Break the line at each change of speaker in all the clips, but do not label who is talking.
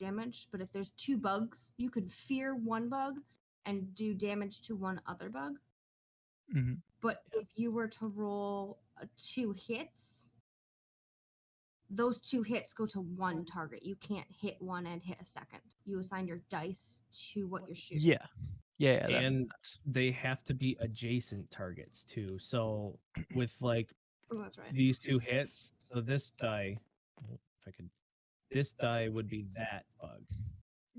damage. But if there's 2 bugs, you can fear 1 bug and do damage to 1 other bug.
Mm-hmm.
But if you were to roll 2 hits, those 2 hits go to 1 target. You can't hit one and hit a second. You assign your dice to what you're shooting.
Yeah. Yeah. That
And
makes sense.
they have to be adjacent targets too. So with like
Oh, that's right.
these 2 hits, so this die, if I could, this die would be that bug.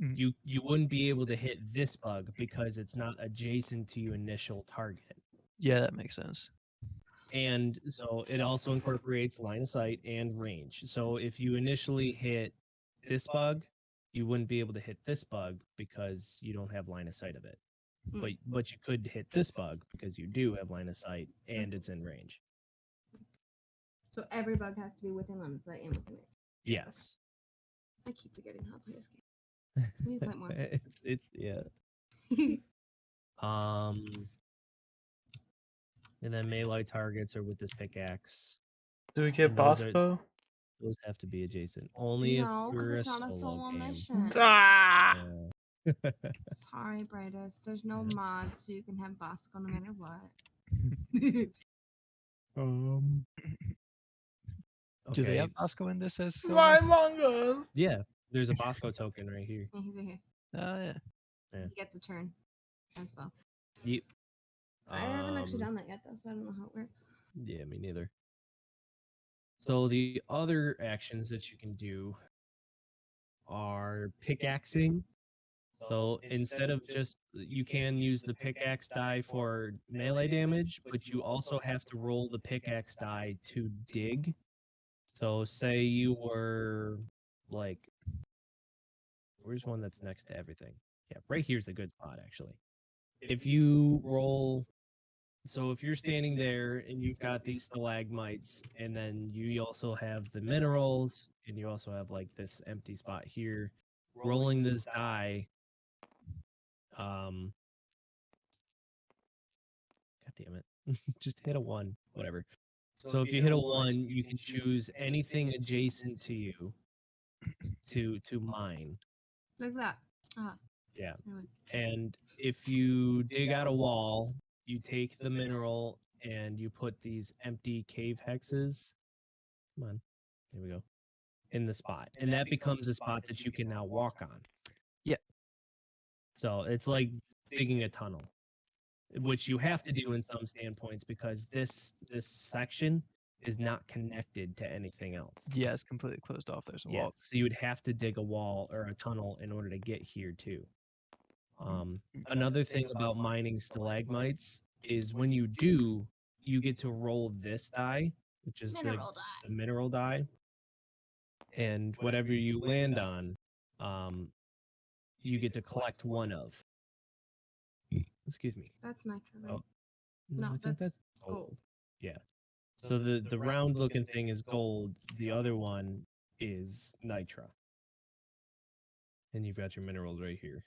Mhm.
You wouldn't be able to hit this bug because it's not adjacent to your initial target.
Yeah, that makes sense.
And so it also incorporates line of sight and range. So if you initially hit this bug, you wouldn't be able to hit this bug because you don't have line of sight of it. But you could hit this bug because you do have line of sight and it's in range.
So every bug has to be within line of sight and within range.
Yes.
I keep forgetting how to play this game. We need to play it more.
it's yeah. And then melee targets are with this pickaxe.
Do we get
And those
Bosco?
Those have to be adjacent. Only
No,
if
because
you're
it's not a
solo
solo
game.
mission.
Ah!
Yeah.
Sorry, Brightest. There's no
Yeah.
mods, so you can have Bosco no matter what.
Do they have
Okay,
Bosco in this as
My
solo?
Mongoose!
Yeah, there's a Bosco token right here.
Yeah, he's right here.
Yeah.
Yeah.
He gets a turn as well.
Yep.
I haven't actually done that yet, though, so I don't know how it works.
Yeah, me neither. So the other actions that you can do are pickaxing. So instead of just, you can use the pickaxe die for melee damage, but you also have to roll the pickaxe die to dig. So say you were like, where's one that's next to everything? Yeah, right here's a good spot actually. If you roll, so if you're standing there and you've got these stalagmites, and then you also have the minerals, and you also have like this empty spot here, rolling this die, God damn it, just hit a 1, whatever. So if you hit a 1, you can choose anything adjacent to you to mine.
Like that.
Yeah.
Anyway.
And if you dig out a wall, you take the mineral and you put these empty cave hexes. Come on. There we go. In the spot. And that becomes a spot that you can now walk on.
Yeah.
So it's like digging a tunnel, which you have to do in some standpoints because this section is not connected to anything else.
Yeah, it's completely closed off. There's a wall.
So you would have to dig a wall or a tunnel in order to get here too. Another thing about mining stalagmites is when you do, you get to roll this die, which is the mineral die, and whatever you land on, you get to collect 1 of. Excuse me.
That's nitro, right?
Oh,
No,
I think
that's gold.
Yeah. So the round looking thing is gold. The other one is nitra. And you've got your minerals right here.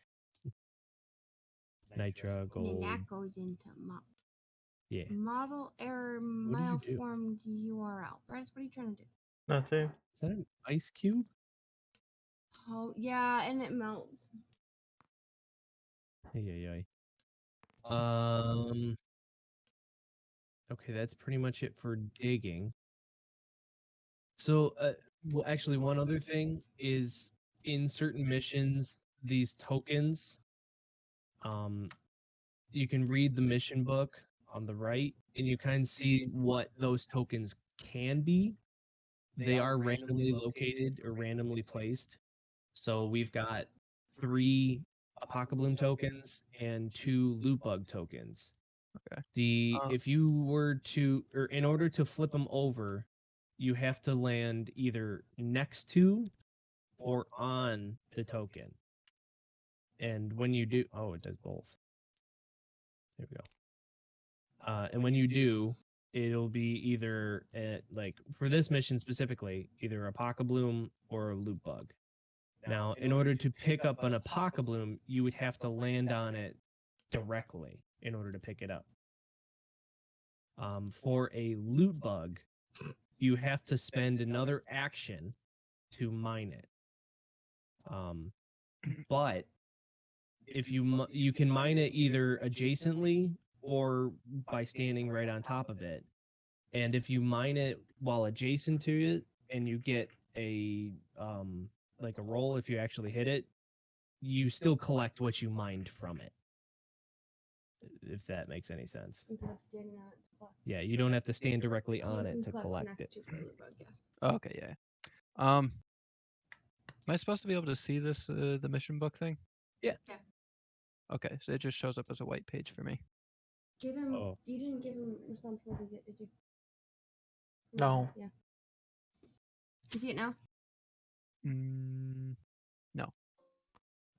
Nitra, gold.
And then that goes into
Yeah.
model error
What did you do?
malformed URL. Bryce, what are you trying to do?
Nothing.
Is that an ice cube?
Oh, yeah, and it melts.
Hey. Okay, that's pretty much it for digging. So, well, actually, one other thing is in certain missions, these tokens, you can read the mission book on the right, and you kind of see what those tokens can be. They are randomly located or randomly placed. So we've got 3 Apocalypse tokens and 2 loot bug tokens.
Okay.
If you were to, or in order to flip them over, you have to land either next to or on the token. And when you do, oh, it does both. There we go. And when you do, it'll be either like for this mission specifically, either a Apocalypse or a loot bug. Now, in order to pick up an Apocalypse, you would have to land on it directly in order to pick it up. For a loot bug, you have to spend another action to mine it. But if you can mine it either adjacently or by standing right on top of it. And if you mine it while adjacent to it and you get a like a roll, if you actually hit it, you still collect what you mined from it. If that makes any sense.
Instead of standing on it to collect.
Yeah, you don't have to stand directly on
You
it
can
to collect
next
it.
to further broadcast.
Okay, yeah. Am I supposed to be able to see this the mission book thing?
Yeah.
Yeah.
Okay, so it just shows up as a white page for me.
Give him.
Oh.
You didn't give him responsibilities yet, did you?
No.
Yeah. You see it now?
No.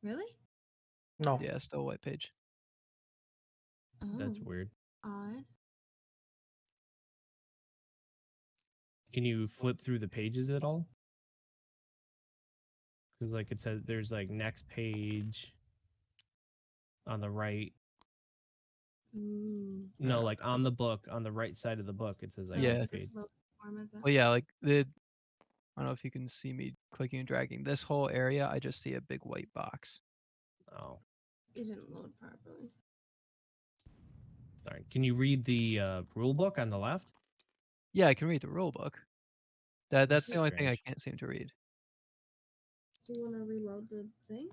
Really?
No.
Yeah, still a white page.
Oh.
That's weird.
Odd.
Can you flip through the pages at all? Because like it says there's like next page on the right.
Mm.
No, like on the book, on the right side of the book, it says like
Yeah.
next page.
This low form is it?
Well, yeah, like I don't know if you can see me clicking and dragging. This whole area, I just see a big white box.
Oh,
It didn't load properly.
sorry. Can you read the rule book on the left?
Yeah, I can read the rule book. That's
That's
the only thing I
strange.
can't seem to read.
Do you want to reload the thing?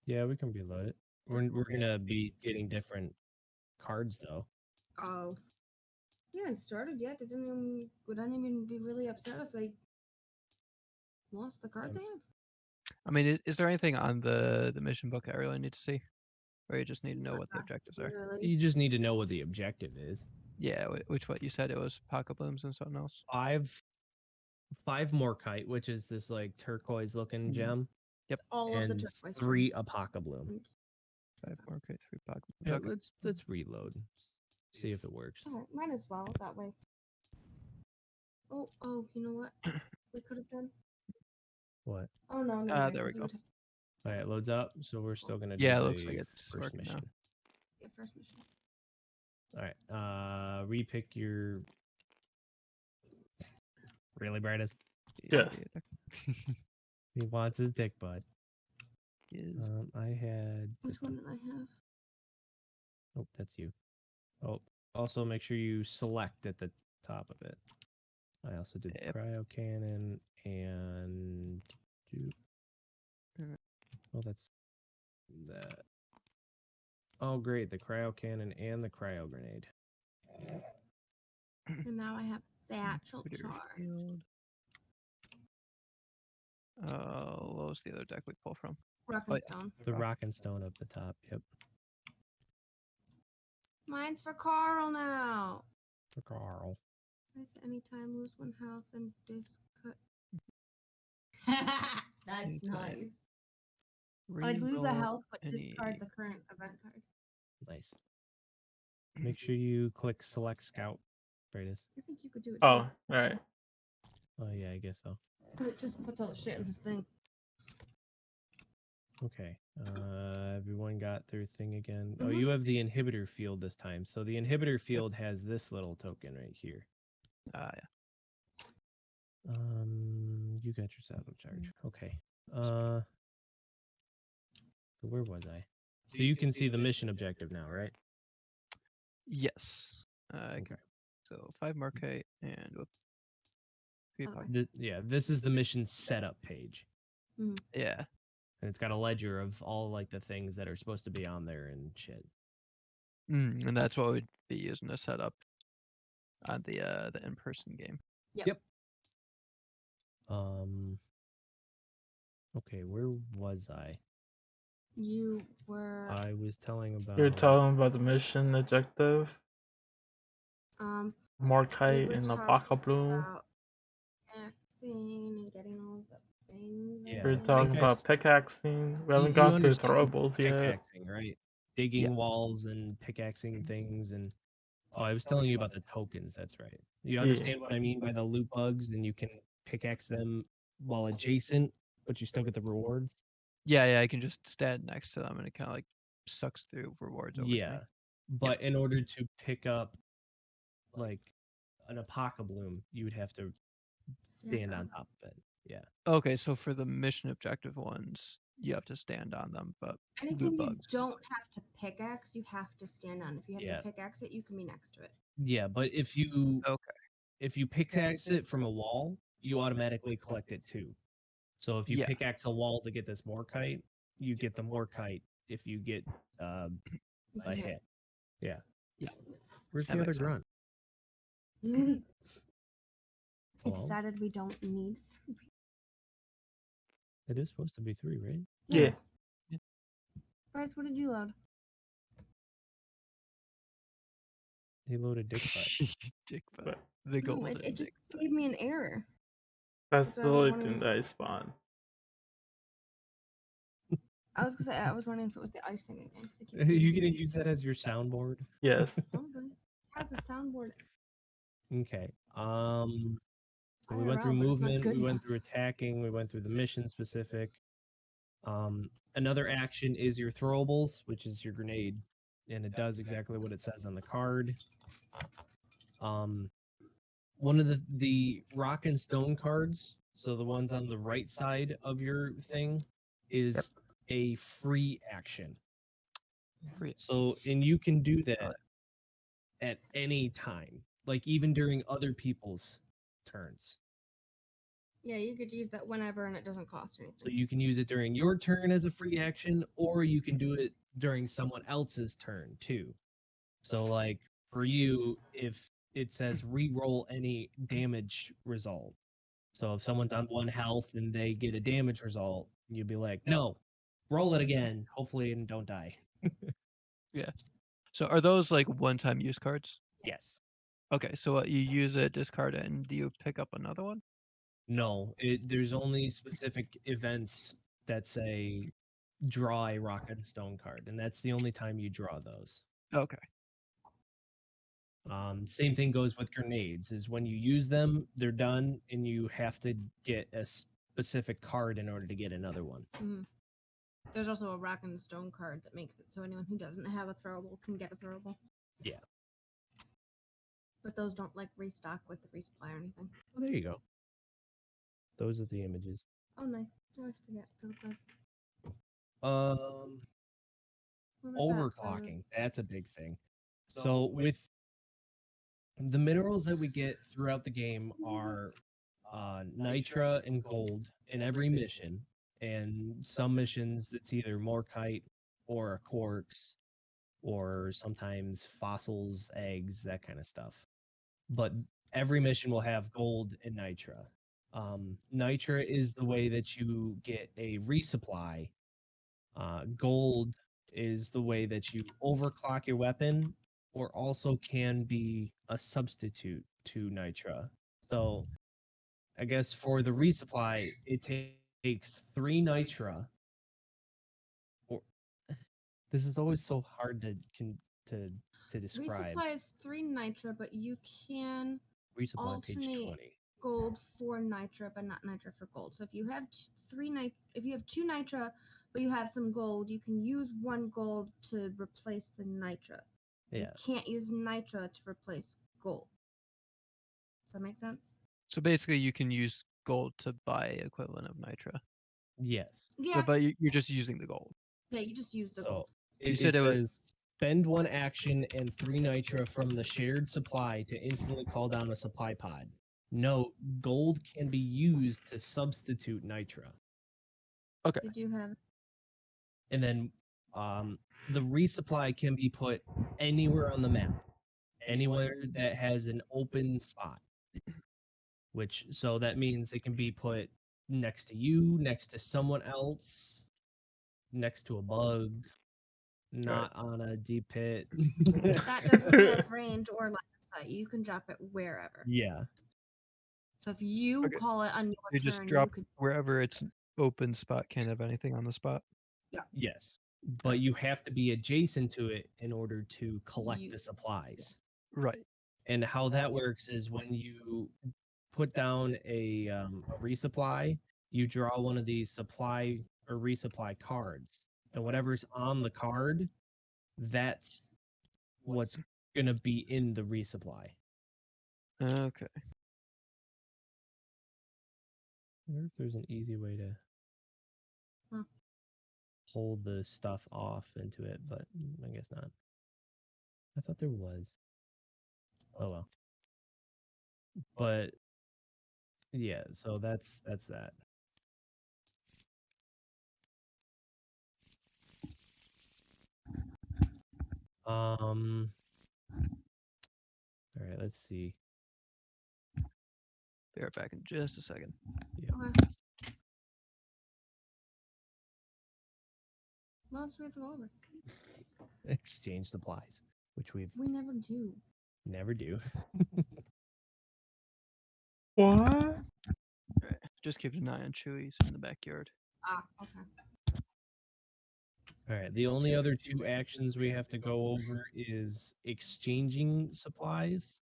Yeah, we can reload it. We're gonna be getting different cards though.
Oh. You haven't started yet. Would anyone even be really upset if they lost the card they have?
I mean, is there anything on the mission book that I really need to see? Or you just need to know what the objectives are?
Really.
You just need to know what the objective is.
Yeah, which what you said it was pocket blooms and something else.
Five more kite, which is this like turquoise looking gem.
Yep.
All of the
And
turquoise
3
gems.
apoca bloom.
And-
5 more, okay, 3 pocket.
Yeah,
Okay.
let's reload. See if it works.
Alright, might as well that way. Oh, you know what? We could have done.
What?
Oh no, no.
Ah, there we go.
All right, loads up. So we're still gonna do
Yeah, it
the
looks like it's
first
working now.
mission.
Yeah, first mission.
All right, repick your. Really, Brandis?
Yes.
He wants his dick bud.
Is
I had.
Which one did I have?
Oh, that's you. Oh, also make sure you select at the top of it. I also did
Yep.
cryo cannon and. Oh, that's that. Oh, great! The cryo cannon and the cryo grenade.
And now I have satchel
Computer
charge.
shield. What was the other deck we pull from?
Rock
Oh,
and
yeah.
stone.
The rock and stone up the top. Yep.
Mine's for Carl now.
For Carl.
Place at any time, lose 1 health and discard. That's
Anytime.
nice. I'd lose a
Reroll
health, but
any-
discard the current event card.
Nice. Make sure you click select scout, Bradis.
I think you could do it.
Oh,
too.
right.
Oh yeah, I guess so.
It just puts all the shit in his thing.
Okay. Everyone got their thing again. Oh,
Mhm.
you have the inhibitor field this time. So the inhibitor field has this little token right here.
Yeah.
You got your saddle charge. Okay. So where was I? So you can see the mission objective now, right?
Yes.
Okay.
So 5 marquette and whoop. 3
Oh.
pocket.
Yeah, this is the mission setup page.
Yeah.
And it's got a ledger of all like the things that are supposed to be on there and shit.
And that's what we'd be using to set up on the in-person game.
Yep.
Okay, where was I?
You were
I was telling about.
You're talking about the mission objective.
we
Morkite
were
and the
talking
Baka Bloom.
about axing and getting all the things.
Yeah,
We're
I
talking
think I
about
s-
pickaxing. We
You
haven't gone through
understand
throwables yet.
pickaxing, right? Digging walls and pickaxing things and. Oh, I was telling you about the tokens. That's right. You understand what I mean by the loot bugs, and you can pickaxe them while adjacent, but you still get the rewards.
Yeah, I can just stand next to them and it kind of like sucks through rewards over to
Yeah,
me.
but in order to pick up like an apoca bloom, you would have to stand on top of it.
Okay, so for the mission objective ones, you have to stand on them, but
Anything
loot
you
bugs.
don't have to pickaxe, you have to stand on. If you have
Yeah.
to pickaxe it, you can be next to it.
Yeah, but if you
Okay.
pickaxe it from a wall, you automatically collect it too. So if you
Yeah.
pickaxe a wall to get this morkite, you get the morkite if you get
If
a
you
hit. Yeah.
Yeah.
Where's
That
the other
makes sense.
grunt?
hit. I
Hello?
decided we don't need 3.
It is supposed to be 3, right?
Yeah.
Yes.
Yeah.
Bryce, what did you load?
He loaded dick butt.
Dick butt.
But
The
No,
golden
it just
dick
gave me an error.
that's
That's why
the
I was
only
wondering
thing
if-
that I spawned.
I was gonna say I was wondering if it was the ice thing again. 'Cause it keeps
Are you
giving
gonna
me-
use that as your soundboard?
Yes.
Probably. It has a soundboard.
Okay. So we went
IRL,
through
but it's not
movement,
good
we went
enough.
through attacking, we went through the mission specific. Another action is your throwables, which is your grenade, and it does exactly what it says on the card. One of the rock and stone cards, so the ones on the right side of your thing, is a free action.
Free.
So, and you can do that at any time, like even during other people's turns.
Yeah, you could use that whenever, and it doesn't cost anything.
So you can use it during your turn as a free action, or you can do it during someone else's turn too. So like for you, if it says re-roll any damage result. So if someone's on 1 health and they get a damage result, you'd be like, no, roll it again, hopefully and don't die.
Yeah. So are those like one-time use cards?
Yes.
Okay, so you use it, discard it, and do you pick up another one?
No, there's only specific events that say draw a rock and stone card, and that's the only time you draw those.
Okay.
Same thing goes with grenades, is when you use them, they're done, and you have to get a specific card in order to get another one.
Mhm. There's also a rock and the stone card that makes it so anyone who doesn't have a throwable can get a throwable.
Yeah.
But those don't like restock with the resupply or anything.
Oh, there you go. Those are the images.
Oh, nice. I always forget. They look like.
Um,
What was that?
overclocking, that's a big thing. So with the minerals that we get throughout the game are nitra and gold in every mission, and some missions it's either morkite or a quartz or sometimes fossils, eggs, that kind of stuff. But every mission will have gold and nitra. Nitra is the way that you get a resupply. Gold is the way that you overclock your weapon, or also can be a substitute to nitra. So, I guess for the resupply, it takes 3 nitra. Or this is always so hard to describe.
Resupply is 3 nitra, but you can
Resupply page
alternate
20.
gold for nitra, but not nitra for gold. So if you have if you have 2 nitra, but you have some gold, you can use 1 gold to replace the nitra.
Yeah.
You can't use nitra to replace gold. Does that make sense?
So basically, you can use gold to buy equivalent of nitra.
Yes.
Yeah.
So, but you're just using the gold.
Yeah, you just use the
So
gold.
You
it
said it was-
says spend 1 action and 3 nitra from the shared supply to instantly call down a supply pod. Note, gold can be used to substitute nitra.
Okay.
Did you have?
And then the resupply can be put anywhere on the map, anywhere that has an open spot. Which, so that means it can be put next to you, next to someone else, next to a bug, not on a deep pit.
That doesn't have range or line of sight. You can drop it wherever.
Yeah.
So if you
Okay.
call it on your
You
turn,
just drop
you could.
wherever it's open spot, can't have anything on the spot.
Yes. But you have to be adjacent to it in order to collect
Use
the
it.
supplies.
Right.
And how that works is when you put down a resupply, you draw one of these supply or resupply cards. And whatever's on the card, that's what's going to be in the resupply.
Okay.
wonder if there's an easy way to
Huh.
hold the stuff off into it, but I guess not. I thought there was. Oh well. But yeah, so that's that. All right, let's see.
Be right back in just a second.
Okay. What else do we have to go over?
Exchange supplies, which we
We never do.
never do.
What?
Right. Just keep an eye on Chewy's in the backyard.
Ah, okay.
All right, the only other two actions we have to go over is exchanging supplies,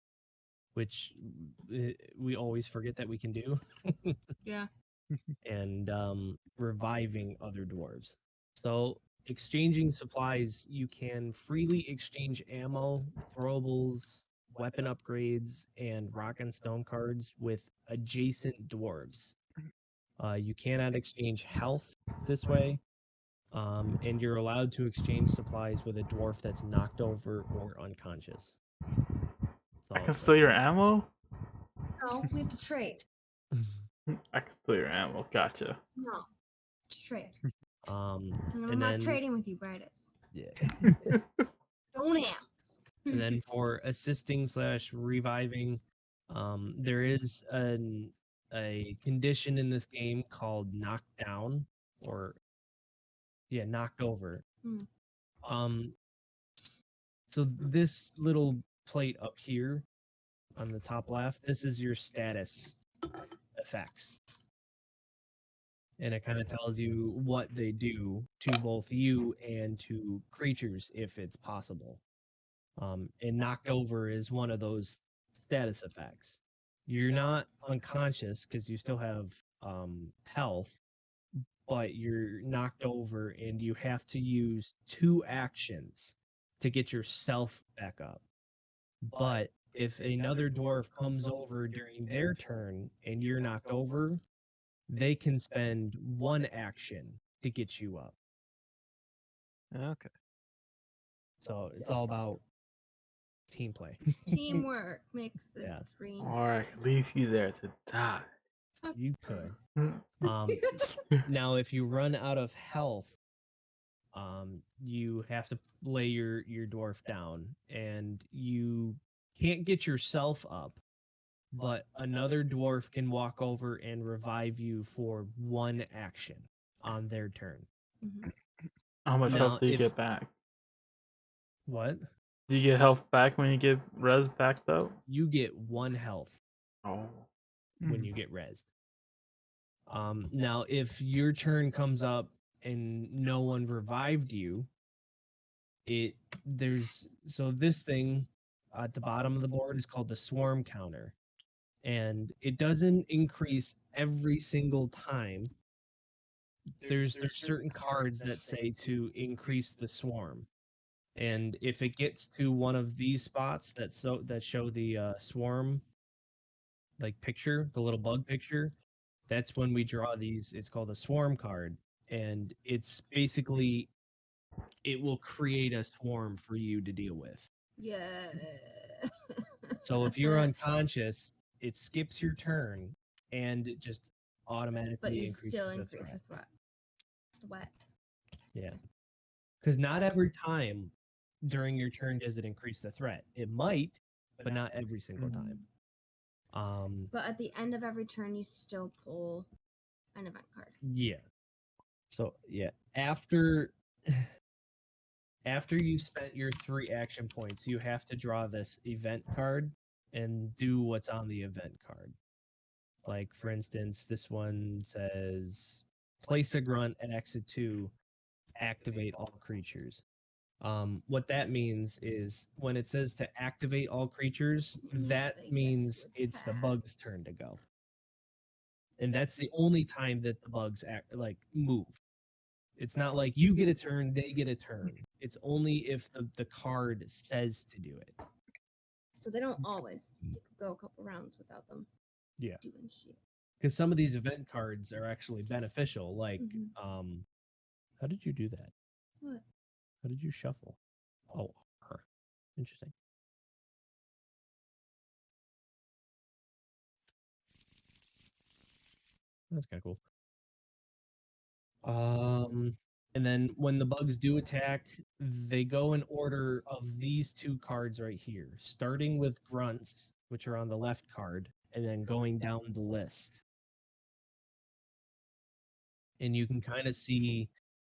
which we always forget that we can do,
Yeah.
and reviving other dwarves. So, exchanging supplies, you can freely exchange ammo, throwables, weapon upgrades, and rock and stone cards with adjacent dwarves. You cannot exchange health this way, and you're allowed to exchange supplies with a dwarf that's knocked over or unconscious.
I
So
can steal your ammo?
No, we have to trade.
I can steal your ammo. Gotcha.
No. Trade.
um,
And I'm
and
not
then
trading with you, Bridus.
yeah.
Don't ask.
And then for assisting / reviving, there is a condition in this game called knocked down, or knocked over.
Hmm.
So this little plate up here on the top left, this is your status effects, and it kind of tells you what they do to both you and to creatures if it's possible. And knocked over is one of those status effects. You're not unconscious because you still have health, but you're knocked over and you have to use 2 actions to get yourself back up. But if another dwarf comes over during their turn and you're knocked over, they can spend 1 action to get you up.
Okay.
So it's all about team play.
Teamwork makes the
Yeah.
dream.
Or I could leave you there to die.
Fuck
You could.
us.
Now, if you run out of health, you have to lay your dwarf down, and you can't get yourself up, but another dwarf can walk over and revive you for 1 action on their turn.
Mhm.
How much
Now,
health do you
if-
get back?
What?
Do you get health back when you get res back though?
You get 1 health
Oh.
when you get rezzed. Now, if your turn comes up and no one revived you, this thing at the bottom of the board is called the swarm counter, and it doesn't increase every single time. There's certain cards that say to increase the swarm, and if it gets to one of these spots that show the swarm like picture, the little bug picture, that's when we draw these. It's called a swarm card, and it's basically it will create a swarm for you to deal with.
Yeah.
So if you're unconscious, it skips your turn and it just automatically
but you
increases
still
the
increase
threat.
the threat. Threat.
Yeah. Because not every time during your turn does it increase the threat. It might, but not every single time.
But at the end of every turn, you still pull an event card.
Yeah. So yeah, after you spent your 3 action points, you have to draw this event card and do what's on the event card. Like, for instance, this one says, place a grunt at exit 2, activate all creatures. What that means is when it says to activate all creatures, that
They get
means
to
it's the
attack.
bug's turn to go. And that's the only time that the bugs move. It's not like you get a turn, they get a turn. It's only if the card says to do it.
So they don't always. You could go a couple rounds without them
Yeah.
doing shit.
because some of these event cards are actually beneficial. Like,
Mhm.
how did you do that?
What?
How did you shuffle? Oh, her. Interesting. That's kind of cool. And then when the bugs do attack, they go in order of these two cards right here, starting with grunts, which are on the left card, and then going down the list. And you can kind of see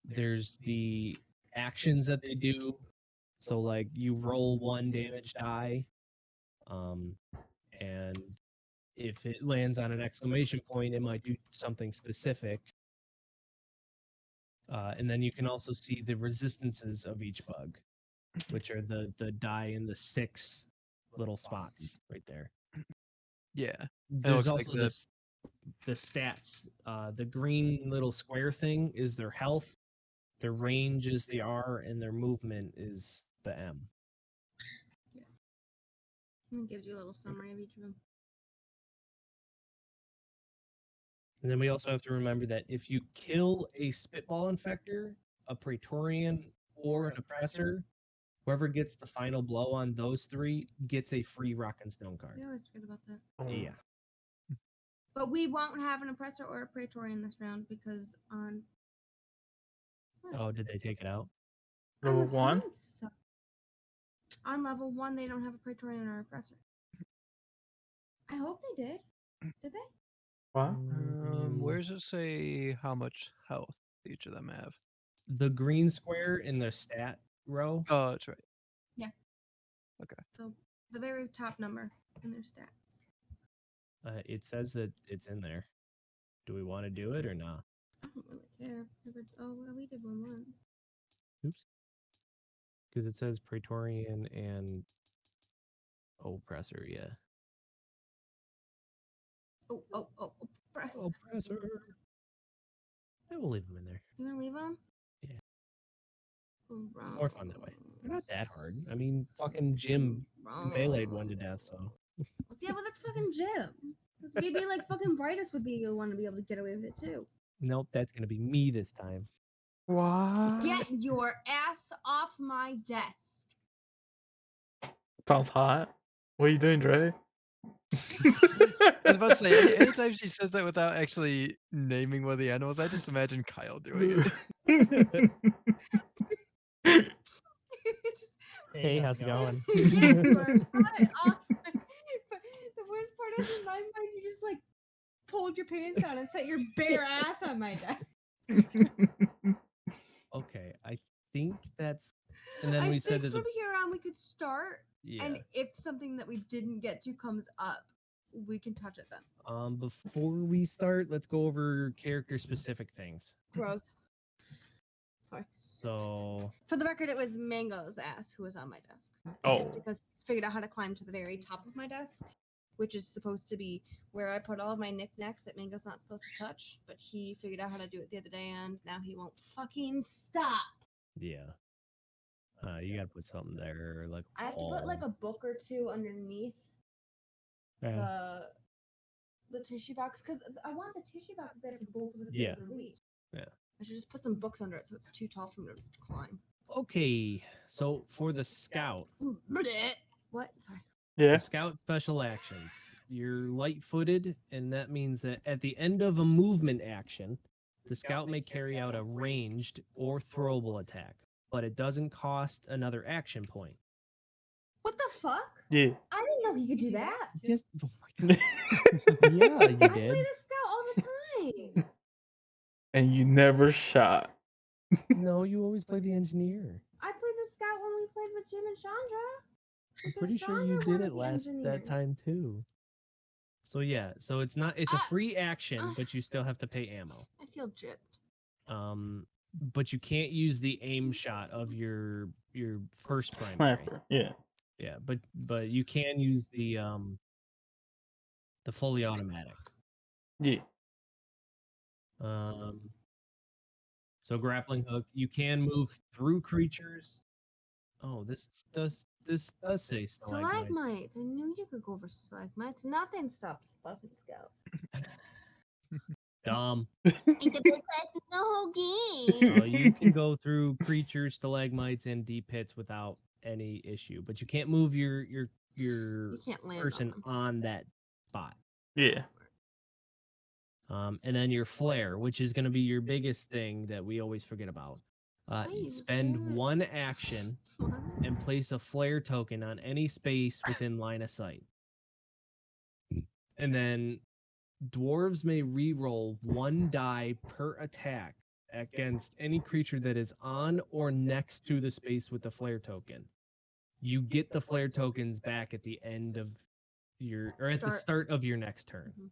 there's the actions that they do. So like you roll 1 damage die, and if it lands on an exclamation point, it might do something specific. And then you can also see the resistances of each bug, which are the die in the 6 little spots right there.
Yeah.
There's
looks like
also the stats. The green little square thing is their health, their range is the R, and their movement is the M.
It gives you a little summary of each of them.
And then we also have to remember that if you kill a Spitball Infector, a Praetorian, or an Oppressor, whoever gets the final blow on those 3 gets a free Rock and Stone card.
We always forget about that.
Yeah.
But we won't have an oppressor or a praetorian this round because on
Oh, did they take it out?
I'm
Level 1?
assuming so. On level 1, they don't have a praetorian or oppressor. I hope they did. Did they?
What?
Where does it say how much health each of them have?
The green square in the stat row.
Oh, that's right.
So the very top number in their stats.
It says that it's in there. Do we want to do it or not?
I don't really care. Oh, well, we did one once.
Oops. Because it says Praetorian and Oppressor, yeah.
Oh, oppressor.
Oppressor. I will leave them in there.
You gonna leave them?
Yeah. More fun that way. They're not that hard. I mean, fucking Jim meleeed one to death, so.
Yeah, but that's fucking Jim. Maybe like fucking Brightest would be the one to be able to get away with it too.
Nope, that's gonna be me this time.
What?
Get your ass off my desk.
Sounds hot. What are you doing, Dre?
I was about to say, anytime she says that without actually naming one of the animals, I just imagine Kyle doing it.
Just,
Hey, how's it going?
get your butt off. The worst part is in my mind, you just like pulled your pants down and set your bare ass on my desk.
Okay, I think that's. And then
I
we
think
said that
from here on we could start,
yeah.
and if something that we didn't get to comes up, we can touch it then.
Before we start, let's go over character specific things.
Gross. Sorry.
So
For the record, it was Mango's ass who was on my desk.
Oh.
It's because he figured out how to climb to the very top of my desk, which is supposed to be where I put all of my knickknacks that Mango's not supposed to touch. But he figured out how to do it the other day, and now he won't fucking stop.
yeah. You gotta put something there, like
I have to put like a book or two underneath the tissue box because I want the tissue box there for both of us
Yeah.
to read.
Yeah.
I should just put some books under it so it's too tall for me to climb.
Okay, so for the scout,
What? Sorry.
Yeah.
the scout special actions, you're light-footed, and that means that at the end of a movement action, the scout may carry out a ranged or throwable attack, but it doesn't cost another action point.
What the fuck?
Yeah.
I didn't know you could do that.
Yes. Oh my god. Yeah, you
I play
did.
the scout all the time.
And you never shot.
No, you always play the engineer.
I played the scout when we played with Jim and Chandra.
I'm
Because
pretty sure you
Chandra
did
wanted
it
the
that
engineer.
time too. So yeah, so it's a free action, but you still have to pay ammo.
I feel gypped.
But you can't use the aim shot of your first primary.
Sniper. Yeah.
Yeah, but you can use the fully automatic.
Yeah.
So grappling hook, you can move through creatures. Oh, this does say stalagmites.
Stalagmites. I knew you could go for stalagmites. Nothing stops the fucking scout.
Dumb.
Ain't the best class in the whole game.
So you can go through creatures, stalagmites, and deep pits without any issue, but you can't move your
You can't land
person
on them.
on that spot.
Yeah.
And then your flare, which is going to be your biggest thing that we always forget about. You
used
spend
it.
one action and place a flare token on any space within line of sight. And then dwarves may re-roll one die per attack against any creature that is on or next to the space with the flare token. You get the flare tokens back at the end of your, or at the start of your next turn.
Mhm.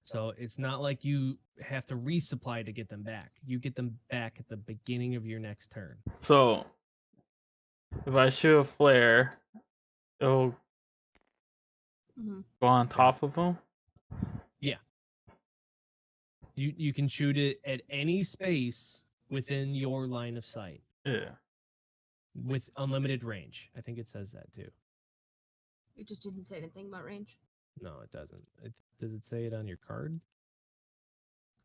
So it's not like you have to resupply to get them back. You get them back at the beginning of your next turn.
So if I shoot a flare, it'll
Mhm.
go on top of them.
You can shoot it at any space within your line of sight
Yeah.
with unlimited range. I think it says that too.
It just didn't say anything about range.
No, it doesn't. Does it say it on your card?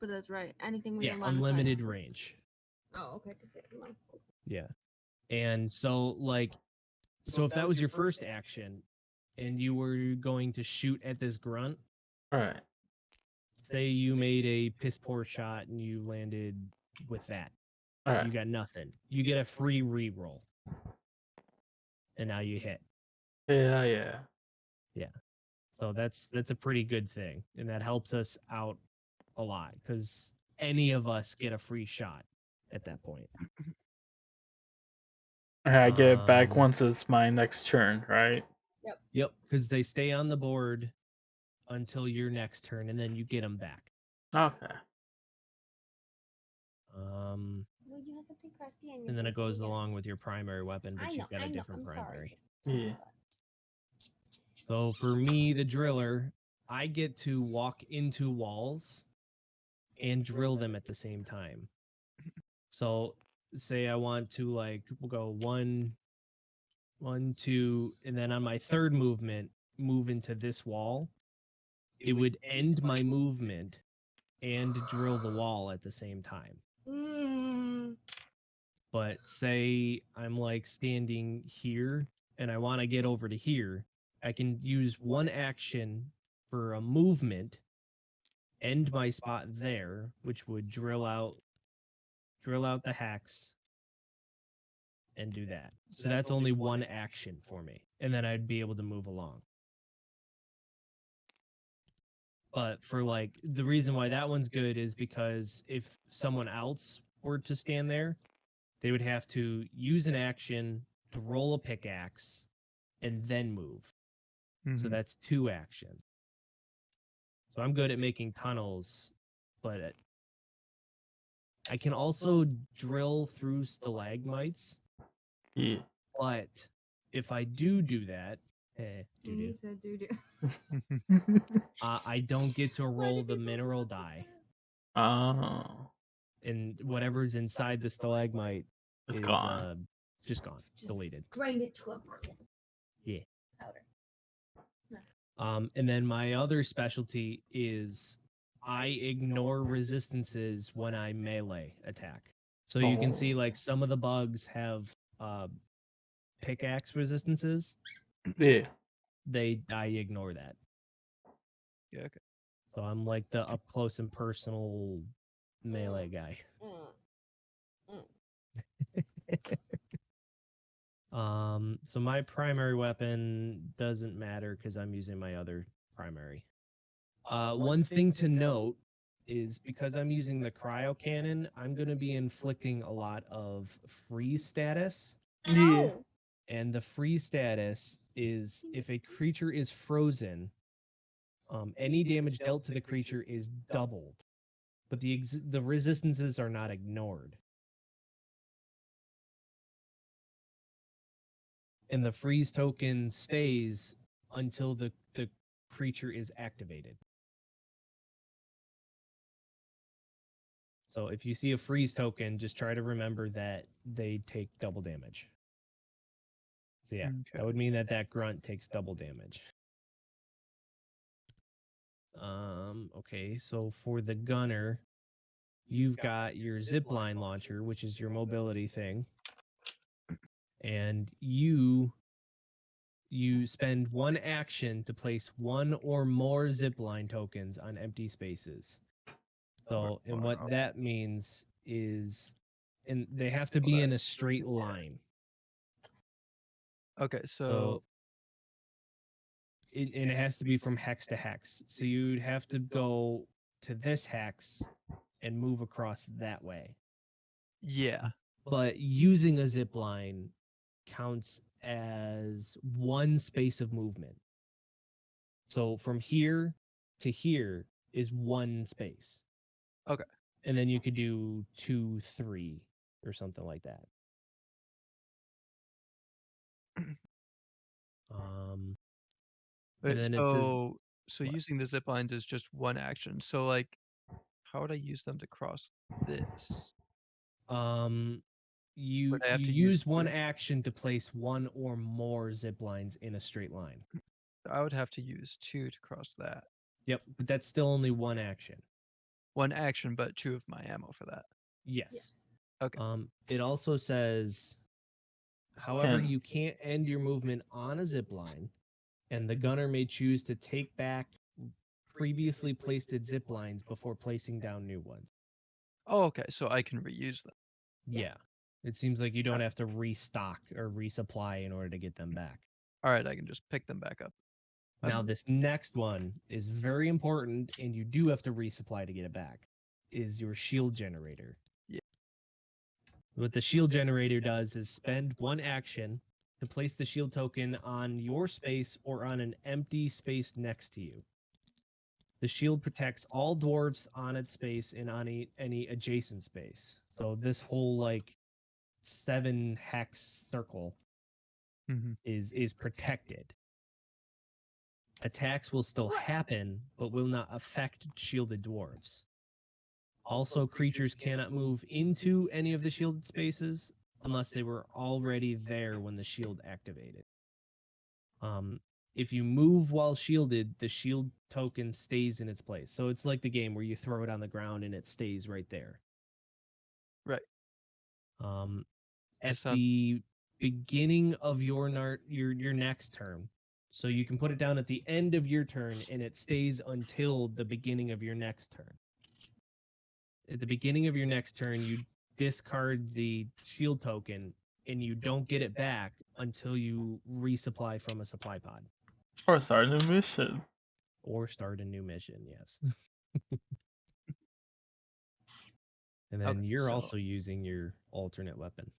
But that's right. Anything with
Yeah,
your line of sight.
unlimited range.
Oh, okay. Come on. Cool.
Yeah. And so if that was your first action and you were going to shoot at this grunt,
All right.
say you made a piss poor shot and you landed with that.
All right.
You got nothing. You get a free re-roll. And now you hit.
Yeah. Yeah.
So that's a pretty good thing. And that helps us out a lot because any of us get a free shot at that point.
All right, I get it back
Um,
once it's my next turn, right?
Yep, because they stay on the board until your next turn, and then you get them back.
Okay.
Well, you have something crusty on your
And then it
face,
goes
yeah.
along with your primary weapon, but
I
you've got a
know,
different
I'm
primary.
sorry.
Yeah.
So for me, the driller, I get to walk into walls and drill them at the same time. So say I want to we'll go 1, 2, and then on my third movement, move into this wall. It would end my movement and drill the wall at the same time. But say I'm standing here and I want to get over to here, I can use one action for a movement, end my spot there, which would drill out the hex and do that. So that's only one action for me, and then I'd be able to move along. But for the reason why that one's good is because if someone else were to stand there, they would have to use an action to roll a pickaxe and then move. So that's 2 actions. So I'm good at making tunnels, but I can also drill through stalagmites.
Yeah.
But if I do that,
He said doo-doo.
I don't get to roll the mineral die.
Oh.
And whatever's inside the stalagmite
It's
is
gone.
just gone, deleted.
Grind it to a crisp
Yeah.
powder.
And then my other specialty is I ignore resistances when I melee attack. So you can see some of the bugs have pickaxe resistances.
Yeah.
I ignore that.
Yeah, okay.
So I'm the up close and personal melee guy. So my primary weapon doesn't matter because I'm using my other primary. One thing to note is because I'm using the cryo cannon, I'm going to be inflicting a lot of freeze status.
Yeah.
And the freeze status is if a creature is frozen, any damage dealt to the creature is doubled, but the resistances are not ignored. And the freeze token stays until the creature is activated. So if you see a freeze token, just try to remember that they take double damage. So yeah, that would mean that grunt takes double damage. Okay, so for the gunner, you've got your zipline launcher, which is your mobility thing, and you spend one action to place one or more zipline tokens on empty spaces. So, and what that means is, and they have to be in a straight line.
Okay,
So and it has to be from hex to hex. So you'd have to go to this hex and move across that way.
yeah.
But using a zip line counts as one space of movement. So from here to here is one space.
Okay.
And then you could do 2, 3, or something like that.
Wait,
And then it says,
so
what?
using the zip lines is just one action. So like, how would I use them to cross this?
You
Would I have to
use one
two?
action to place one or more zip lines in a straight line.
I would have to use 2 to cross that.
Yep, but that's still only one action.
One action, but 2 of my ammo for that.
Yes.
Okay.
It also says, however, you can't end your movement on a zip line, and the gunner may choose to take back previously placed zip lines before placing down new ones.
Oh, okay. So I can reuse them.
Yeah. It seems like you don't have to restock or resupply in order to get them back.
All right, I can just pick them back up.
Now, this next one is very important, and you do have to resupply to get it back, is your shield generator.
Yeah.
What the shield generator does is spend one action to place the shield token on your space or on an empty space next to you. The shield protects all dwarves on its space and on any adjacent space. So this whole like 7 hex circle is protected. Attacks will still happen, but will not affect shielded dwarves. Also, creatures cannot move into any of the shielded spaces unless they were already there when the shield activated. If you move while shielded, the shield token stays in its place. So it's like the game where you throw it on the ground and it stays right there.
Right.
At the beginning of your next turn, so you can put it down at the end of your turn and it stays until the beginning of your next turn. At the beginning of your next turn, you discard the shield token and you don't get it back until you resupply from a supply pod.
Or start a new mission.
Or start a new mission, yes. And then
Okay,
you're also using your alternate weapon.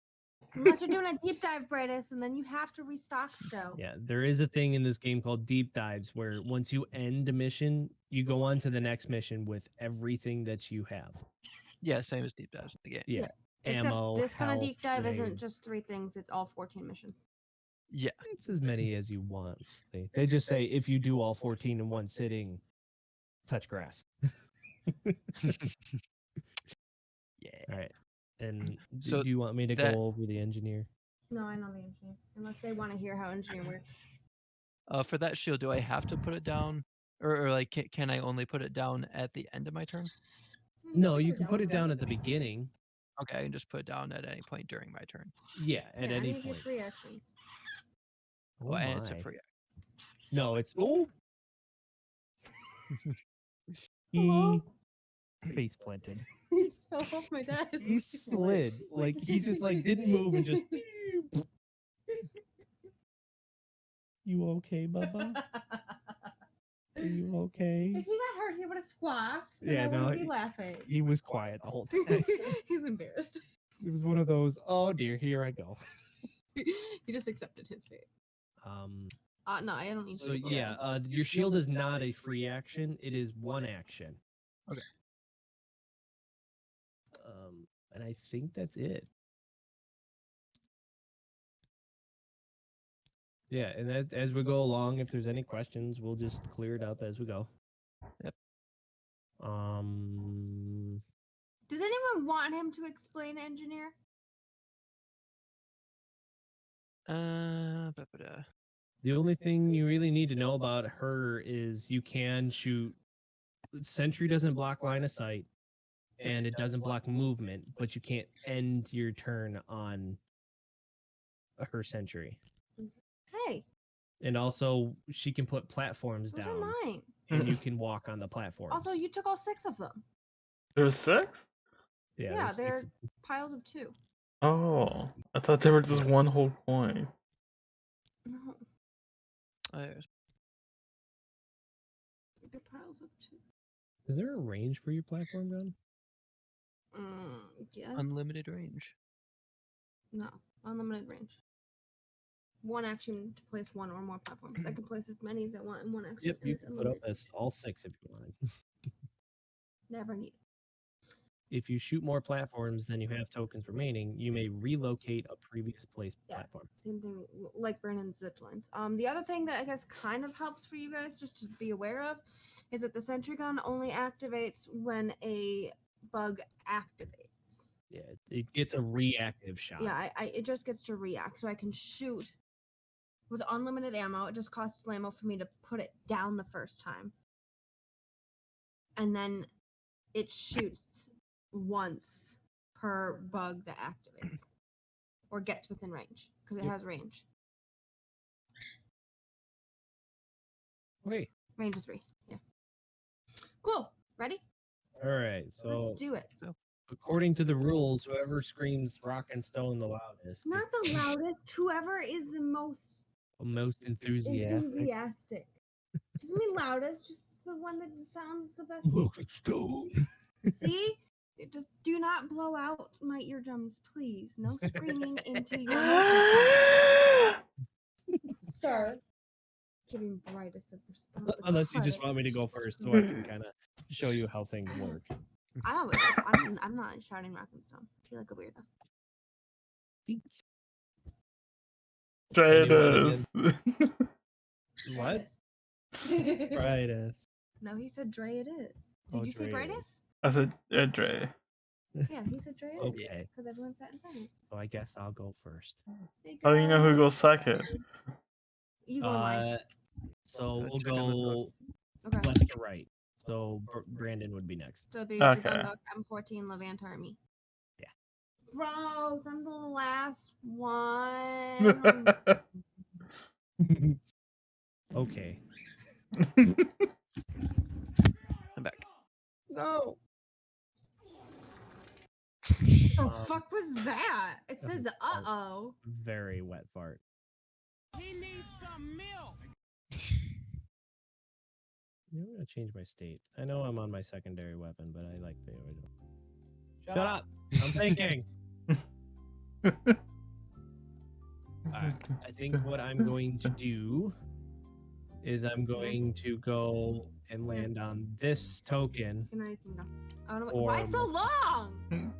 Unless you're doing a deep dive, Brightus, and then you have to restock still.
Yeah, there is a thing in this game called deep dives where once you end a mission, you go on to the next mission with everything that you have.
Yeah, same as deep dives in the game.
Yeah.
Except
Ammo,
this kind of
health,
deep dive isn't
grenades.
just 3 things, it's all 14 missions.
Yeah.
It's as many as you want. They just say if you do all 14 in one sitting, touch grass.
Yeah.
All right. And
So
do you want me to
that-
go over the engineer?
No, I know the engineer. Unless they want to hear how engineer works.
For that shield, do I have to put it down, or like can I only put it down at the end of my turn?
No, you can put it down at the beginning.
Okay, I can just put it down at any point during my turn.
Yeah, at any
any of your
point.
free actions.
Oh
and it's a
my.
free.
No, it's
Hello?
he face planted.
He just fell off my desk.
He slid. Like he just like didn't move and just You okay, Bubba? Are you okay?
If he got hurt, he would have squawked. Then
Yeah,
I
no,
wouldn't be laughing.
He was quiet the whole time.
He's embarrassed.
It was one of those, oh dear, here I go.
He just accepted his fate. No, I don't need
So
to.
yeah, your shield is not a free action, it is one action.
Okay.
And I think that's it. Yeah, and as we go along, if there's any questions, we'll just clear it up as we go.
Yep.
Does anyone want him to explain engineer?
The only thing you really need to know about her is you can shoot sentry doesn't block line of sight, and it doesn't block movement, but you can't end your turn on her sentry.
Hey,
And also, she can put platforms
those
down,
are mine.
and you can walk on the platforms.
Also, you took all 6 of them.
There's 6?
Yeah,
there's
they're
six-
piles of 2.
Oh, I thought they were just one whole coin.
No,
There's
they're piles of 2.
Is there a range for your platform gun?
Yes.
unlimited range.
No, unlimited range. One action to place 1 or more platforms. I can place as many as I want in one action.
Yep,
and
you
it's
can put up
unlimited.
as all 6 if you wanted.
Never need.
If you shoot more platforms than you have tokens remaining, you may relocate a previous placed
Yeah.
platform.
Same thing like Brandon's zip lines. The other thing that I guess kind of helps for you guys just to be aware of is that the sentry gun only activates when a bug activates.
Yeah, it gets a reactive shot.
Yeah, it just gets to react, so I can shoot with unlimited ammo. It just costs ammo for me to put it down the first time, and then it shoots once per bug that activates or gets within range because it
Yep.
has range.
Okay.
Range of 3. Yeah. Cool. Ready?
All right. So
Let's do it.
according to the rules, whoever screams "rock and stone" the loudest,
Not the loudest. Whoever is the most
most enthusiastic.
Doesn't mean loudest, just the one that sounds the best.
Rock and stone.
See? Just do not blow out my eardrums, please. No screaming into your microphone. Sir. Giving brightest of response.
Unless you just want me to go first, so I can kind of show you how things work.
I'm not shouting rock and stone. I feel like a weirdo.
Try it
Anyone
is.
What?
Brightest.
Brightest.
No, he said Dre it is. Did
Oh,
you say
Dre it
brightest?
I said Dre.
Yeah, he said Dre it is.
Okay.
Because everyone sat in front.
So I guess I'll go first.
How do you know who goes second?
You go in line.
So we'll
Check on the
go
Okay.
left to right. So Brandon would be next.
So it'd be
Okay.
Jubundoc, M14, Levant Army.
Yeah.
Gross, I'm the last one.
Okay.
I'm back.
No.
The fuck was that? It says uh-oh.
Very wet fart.
He needs some milk.
I'm gonna change my state. I know I'm on my secondary weapon, but I like the original. Shut up! I'm thinking. Alright, I think what I'm going to do is I'm going to go and land on this token
Good night, you can go. I don't know,
Or
why it's so long?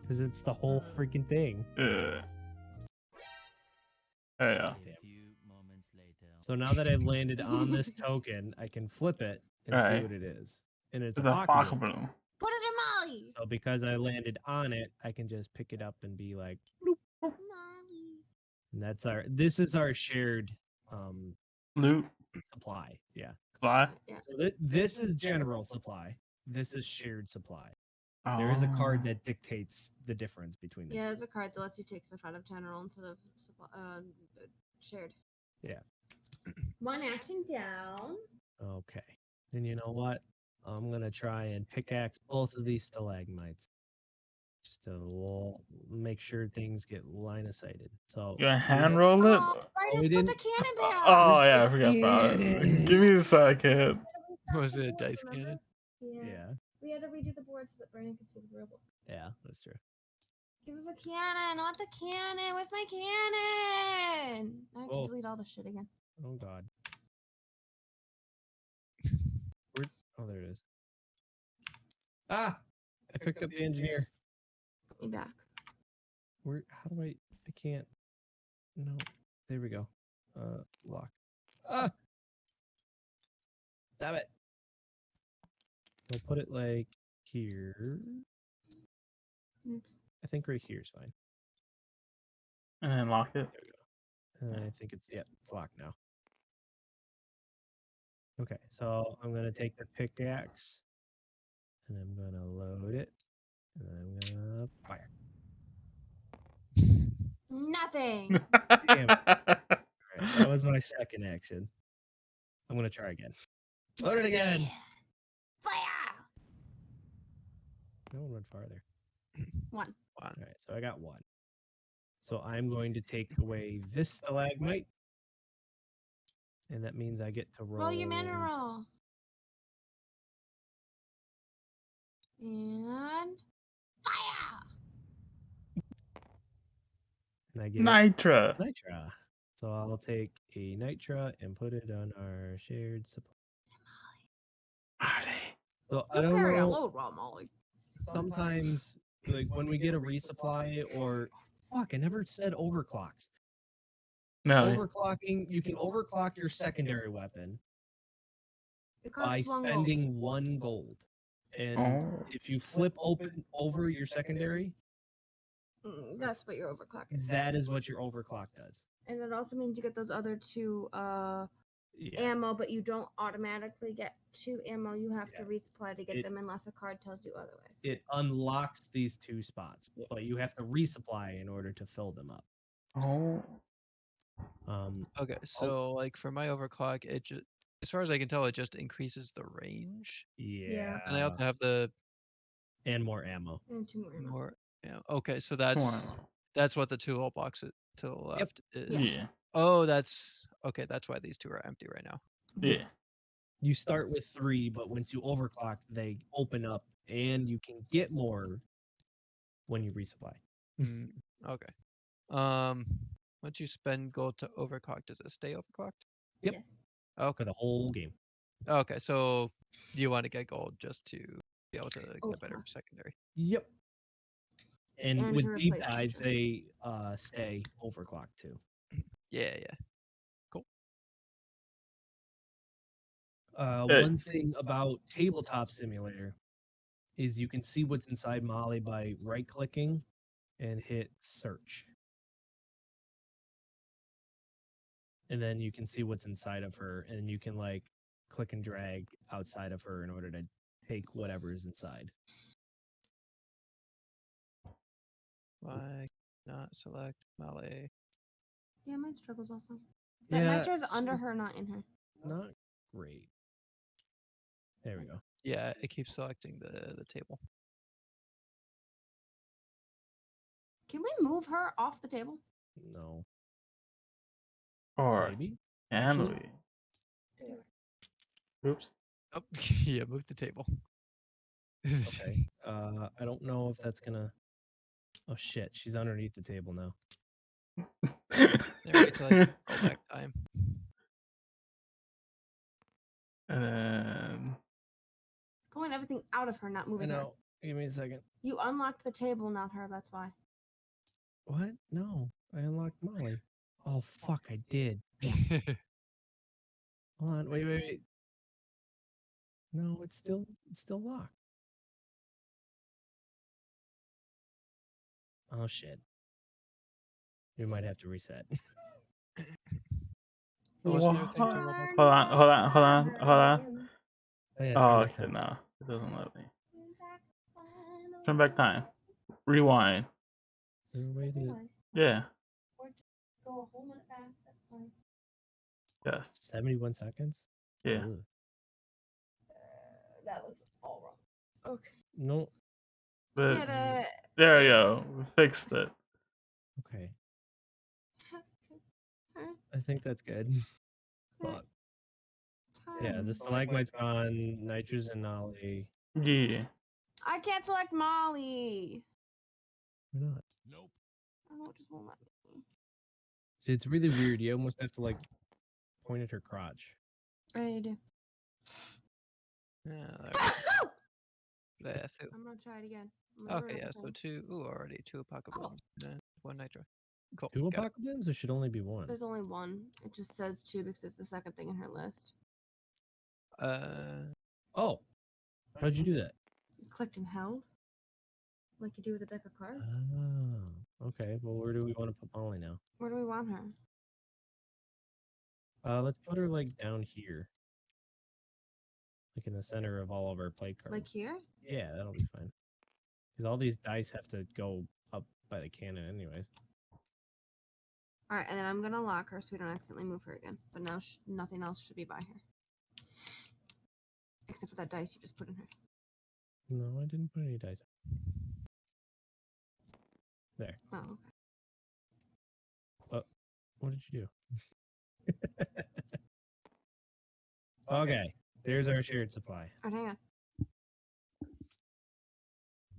because it's the whole freaking thing.
Yeah. There you go.
So now that I've landed on this token, I can flip it and see
Alright.
what it is. And it's
It's
a
a
pocket
pocket
balloon.
balloon.
Put it in Molly.
So because I landed on it, I can just pick it up and be like,
Molly.
and that's this is our shared
Loot.
supply. Yeah.
Fly.
Yeah.
So this is general supply. This is shared supply. There is a
Oh.
card that dictates the difference between the
Yeah, there's a card that lets you take stuff out of general instead of shared.
Yeah.
One action down.
Okay. And you know what? I'm gonna try and pickaxe both of these stalagmites. Just to make sure things get line of sighted. So
You gonna hand roll it?
Oh, Brightest,
we
put the
didn't-
cannon back.
Oh yeah, I forgot about it.
Cannon.
Give me a second.
Was it a dice cannon?
Yeah.
Yeah.
We had to redo the board so that Brandon could see the real book.
Yeah, that's true.
Give us a cannon. I want the cannon. Where's my cannon? I have
Whoa.
to delete all this shit again.
Oh god. Oh, there it is. Ah! I picked up the engineer.
Put me back.
Where? How do I can't. No. There we go. Lock. Ah! Damn it. I'll put it like here.
Oops.
I think right here is fine.
And then lock it.
I think it's, yeah, it's locked now. Okay, so I'm gonna take the pickaxe and I'm gonna load it and I'm gonna fire.
Nothing.
Damn it. Alright, that was my second action. I'm gonna try again. Load it again.
Fire.
No one went farther.
One.
Alright, so I got one. So I'm going to take away this stalagmite. And that means I get to roll.
Roll your mineral. And fire.
And I get
Nitra.
nitra. So I'll take a nitra and put it on our shared supply. So I
You
don't
carry a
know.
load, Raw Molly.
Sometimes, like when we get a resupply, or fuck, I never said overclocks.
No.
Overclocking, you can overclock your secondary weapon
It
by
costs 1 gold.
spending 1 gold. And
Oh.
if you flip open over your secondary,
That's what your overclock is.
that is what your overclock does.
And it also means you get those other 2
Yeah.
ammo, but you don't automatically get 2 ammo. You have to
Yeah.
resupply to get
It-
them unless a card tells you otherwise.
It unlocks these 2 spots,
Yeah.
but you have to resupply in order to fill them up.
Oh.
Okay, so like for my overclock, it just, as far as I can tell, it just increases the range,
Yeah.
and I have to have the
And more ammo.
And 2 more ammo.
more. Yeah. Okay, so
Come
that's what the tool box to the left is.
Yeah.
Oh, that's okay. That's why these 2 are empty right now.
Yeah.
You start with 3, but once you overclock, they open up and you can get more when you resupply.
Okay. Once you spend gold to overclock, does it stay overclocked?
Yep.
Yes.
Okay.
For the whole game.
Okay, so you want to get gold just to be able to get a better
Overclock.
secondary.
Yep. And
And
with
to
deep
replace
dives,
extra.
they stay overclocked too.
Yeah, yeah. Cool.
Hey.
One thing about Tabletop Simulator is you can see what's inside Molly by right-clicking and hit search. And then you can see what's inside of her, and you can like click and drag outside of her in order to take whatever is inside.
Why not select Malay?
Yeah, mine struggles also. That
Yeah,
nitro's under
she's
her, not in her.
not great. There we go.
Yeah, it keeps selecting the table.
Can we move her off the table?
No.
Or
Maybe?
can
Actually?
we? Oops.
Oh, yeah, move the table.
Okay. I don't know if that's gonna. Oh shit, she's underneath the table now.
Yeah, wait till I roll back time.
And then
Pulling everything out of her, not
I
moving her.
know. Give me a second.
You unlocked the table, not her. That's why.
What? No, I unlocked Molly. Oh fuck, I did. Hold on, wait. No, it's still locked. Oh shit. We might have to reset.
Oh, wasn't there a
What?
thing to roll back?
Hold on.
Oh, yeah,
Oh,
turn back
okay,
time.
no. It doesn't let me. Turn back time. Rewind.
Is there a way to
Yeah.
Go a whole minute back. That's fine.
Yes.
71 seconds?
Yeah.
Ugh.
That looks all wrong. Okay.
No.
But
Did it.
there we go. We fixed it.
Okay.
Huh?
I think that's good. But yeah,
Time.
the stalagmite's gone. Nitro's and Nolly.
Yeah.
I can't select Molly.
Why not?
I don't know, it just won't let me.
It's really weird. You almost have to like point at her crotch.
I do.
Yeah, there we go. Yeah,
I'm gonna try it again. I'm gonna do
okay,
it
yeah,
another
so
time.
2, already 2 apocalypse and 1 nitro. Cool.
2
got it.
apocalypses? There should only be 1.
There's only one. It just says 2 because it's the second thing in her list.
Oh, how'd you do that?
You clicked and held, like you do with a deck of cards.
Oh, okay. Well, where do we want to put Molly now?
Where do we want her?
Let's put her like down here. like in the center of all of our play cards.
Like here?
Yeah, that'll be fine. Because all these dice have to go up by the cannon, anyways.
All right, and then I'm gonna lock her so we don't accidentally move her again. But now nothing else should be by her, except for that dice you just put in her.
No, I didn't put any dice. There.
Oh, okay.
What did you do? Okay, there's our shared supply.
All right, hang on.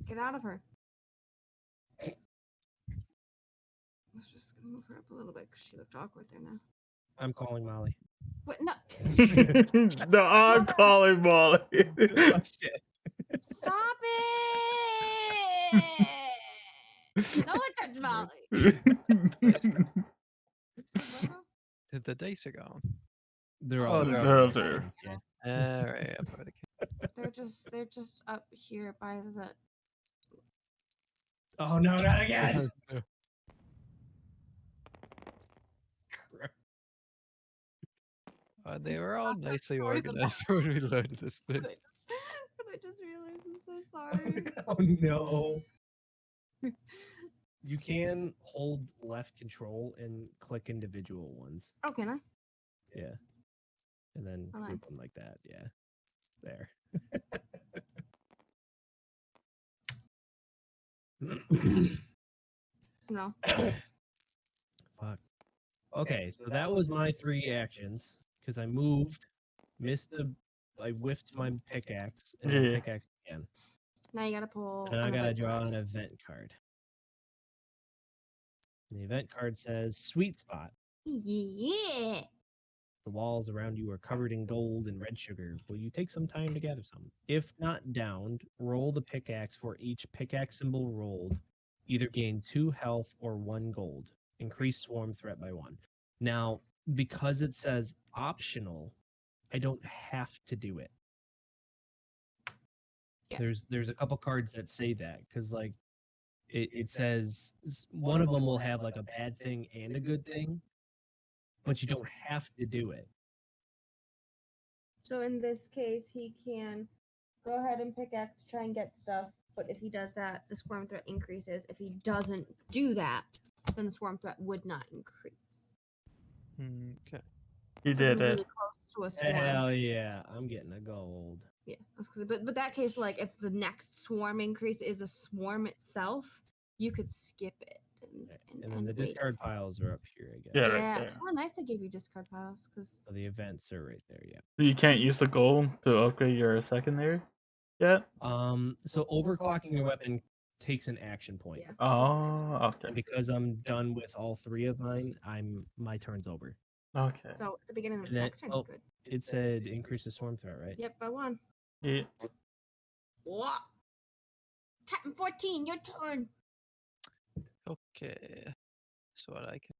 Get out of her. Let's just move her up a little bit because she looked awkward there now.
I'm calling Molly.
What? No.
No, I'm calling Molly.
Oh, shit.
Stop it! No one touch Molly.
The dice are gone.
They're
Oh,
all
they're
up there.
Yeah.
Alright, up by the
They're just up here by the.
Oh no, not again!
They were all
I'm
nicely
sorry for that.
organized when we loaded this thing.
I just realized I'm so sorry.
Oh no. You can hold left control and click individual ones.
Oh, can I?
Yeah. And then
Oh,
group
nice.
them like that. Yeah. There.
No.
Fuck. Okay, so that was my 3 actions because I moved, I whiffed my pickaxe, and then
Yeah.
pickaxe again.
Now you gotta pull.
So now I
an
gotta
event
draw
card.
an event card. And the event card says "Sweet Spot."
Yeah.
The walls around you are covered in gold and red sugar. Will you take some time to gather some? If not downed, roll the pickaxe for each pickaxe symbol rolled. Either gain 2 health or 1 gold. Increase swarm threat by 1. Now, because it says optional, I don't have to do it.
Yeah.
There's a couple cards that say that because like it says one of them will have like a bad thing and a good thing, but you don't have to do it.
So in this case, he can go ahead and pickaxe, try and get stuff. But if he does that, the swarm threat increases. If he doesn't do that, then the swarm threat would not increase.
Okay.
You
So if
did
you're
it.
really close to a swarm.
Hell yeah, I'm getting a gold.
Yeah, that's 'cause- but that case, like if the next swarm increase is a swarm itself, you could skip it.
And then the
wait.
discard piles are up here, I guess.
Yeah, right
Yeah,
there.
it's kind of nice they gave you discard piles because
So the events are right there, yeah.
So you can't use the gold to upgrade your secondary yet?
So overclocking your weapon takes an action point.
yeah.
Oh, okay.
And because I'm done with all 3 of mine, my turn's over.
Okay.
So at the beginning of
And
his
then-
next turn,
oh.
good.
It said increase the swarm threat, right?
Yep, by 1.
Yeah.
What? Captain 14, your turn.
Okay. So what I can.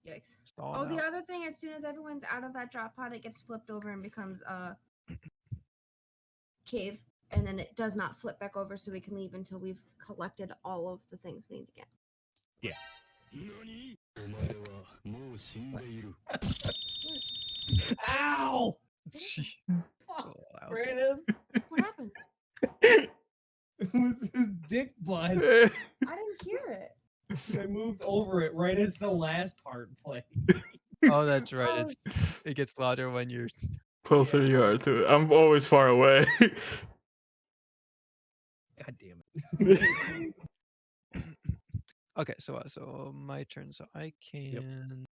Yikes.
Stall
Oh, the
out.
other thing, as soon as everyone's out of that drop pod, it gets flipped over and becomes a cave. And then it does not flip back over, so we can leave until we've collected all of the things we need to get.
Ow!
Gee,
Fuck.
so loud.
Brandon!
What happened?
It was his dick blood.
I didn't hear it.
I moved over it right as the last part played.
Oh, that's right.
Oh,
It gets louder when you're.
Closer you are to it. I'm always far away.
God damn it.
Okay, so my turn. So I can.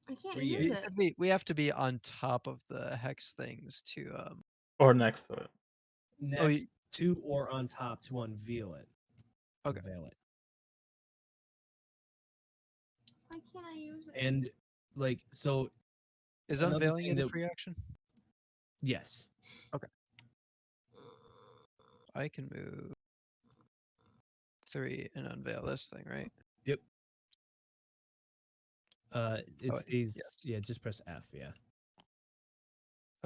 I can't
Three
use it.
We have to be on top of the hex things to
Or next to it.
Next to or on top to unveil it.
Okay.
Unveil it.
Why can't I use it?
And like so
Is
Another
unveiling
thing
it a
that-
free action?
yes.
I can move 3 and unveil this thing, right?
It
wait,
stays
yes.
yeah, just press F, yeah.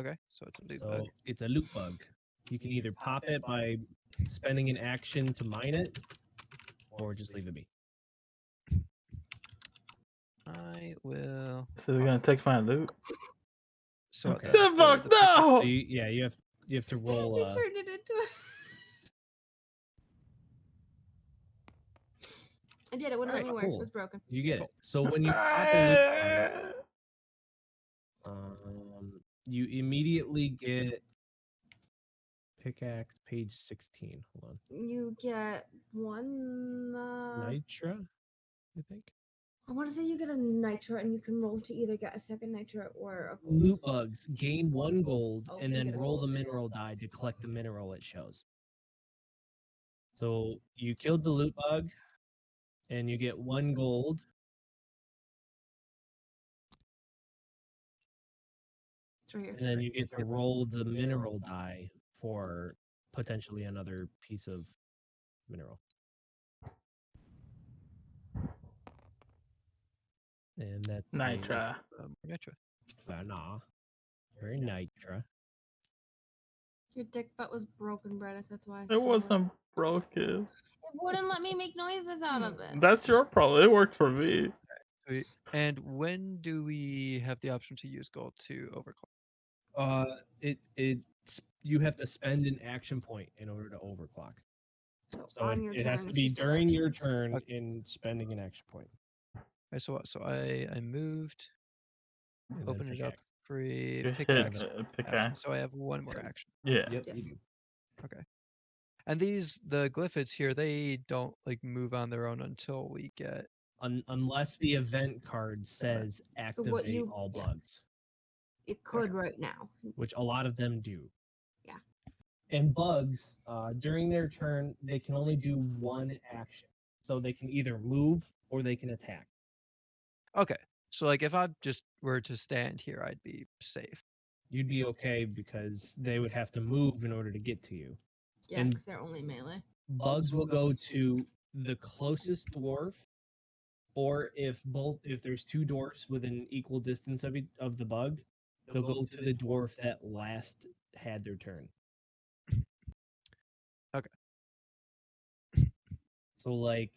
Okay, so it's a loot
So
bug.
it's a loot bug. You can either pop it by spending an action to mine it, or just leave it be.
I will.
So they're gonna take my loot.
So
Okay.
that's
The fuck
the
no!
So you have to roll.
They turned it into a... I did. It wouldn't let me
Alright,
work.
cool.
It was broken.
You get it. So when you pop a loot bug, you immediately get pickaxe page 16. Hold on.
You get one...
Nitra, I think.
I want to say you get a nitro, and you can roll to either get a second nitro or a gold.
Loot bugs gain 1 gold
Oh,
and
you
then
get a
roll the
gold.
mineral die to collect the mineral it shows. So you killed the loot bug and you get 1 gold.
It's right here.
And then you get to roll the mineral die for potentially another piece of mineral. And that's
Nitra.
Nitra.
Nah. Very nitra.
Your dick butt was broken, Bredis. That's why I
It
stole
wasn't broken.
It wouldn't let me make noises out of it.
That's your problem. It worked for me.
Sweet. And when do we have the option to use gold to overclock?
You have to spend an action point in order to overclock.
So,
So
on your
it
turn,
has to
if
be
you spend
during your
actions.
turn in spending an action point.
Okay, so what? So I moved,
And then
opened it up,
pickaxe.
free
You hit
pickaxe. Action.
pickaxe.
So I have one more action.
Yeah.
Yep.
Yes.
Okay. And the glyphids here, they don't like move on their own until we get.
Unless the event card says
So what
activate
you-
all
yeah.
bugs,
It could right now.
which a lot of them do.
Yeah.
And bugs, during their turn, they can only do 1 action. So they can either move or they can attack.
Okay. So like if I just were to stand here, I'd be safe.
You'd be okay because they would have to move in order to get to you.
Yeah,
And-
because they're only melee.
Bugs will go to the closest dwarf, or if there's 2 dwarfs within equal distance of the bug, they'll go to the dwarf that last had their turn.
Okay.
So like